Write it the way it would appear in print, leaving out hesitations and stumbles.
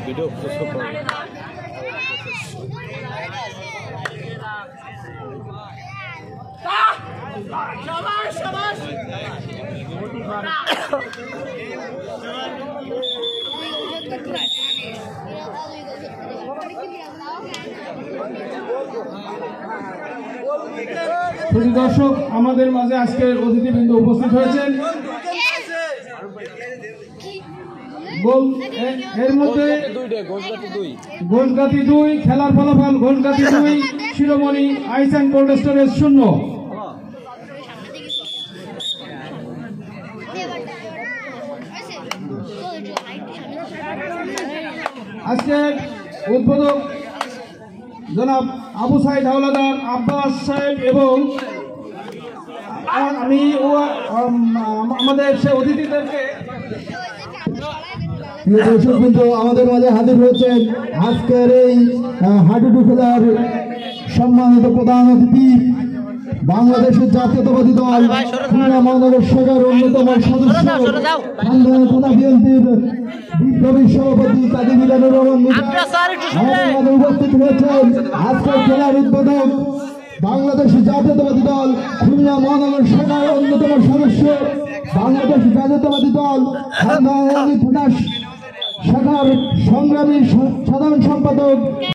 Video প্রস্তুত করব। দর্শক, আমাদের মাঝে আজকের অতিথিবৃন্দ উপস্থিত হয়েছেন। এর মধ্যে গোলগাতি 2, খেলার ফলাফল গোলগাতি 2, শিরোমণি আইসান কোল্ড স্টোরেজ 0। আজকের উদ্বোধক জনাব আবু সাইদ হাওলাদার, আব্বাস সাহেব এবং আমি আমাদের সে অতিথিদেরকে আমাদের মাঝে হাজির হয়েছেন আজকের এই হাডুডু খেলার সম্মানিত প্রধান অতিথি, বাংলাদেশের জাতীয়তাবাদী দল খুলনা মহানগর শাখার অন্যতম সদস্য, থানা বিএনপির বিপ্লবী সভাপতি কাজী মিজানুর রহমান মিজান উপস্থিত হয়েছেন। আজকের খেলার উদ্বোধক বাংলাদেশ জাতীয়তাবাদী দল খুলনা মহানগর শাখার অন্যতম সদস্য, বাংলাদেশ জাতীয়তাবাদী দল থানা শাখার সংগ্রামী সাধারণ সম্পাদক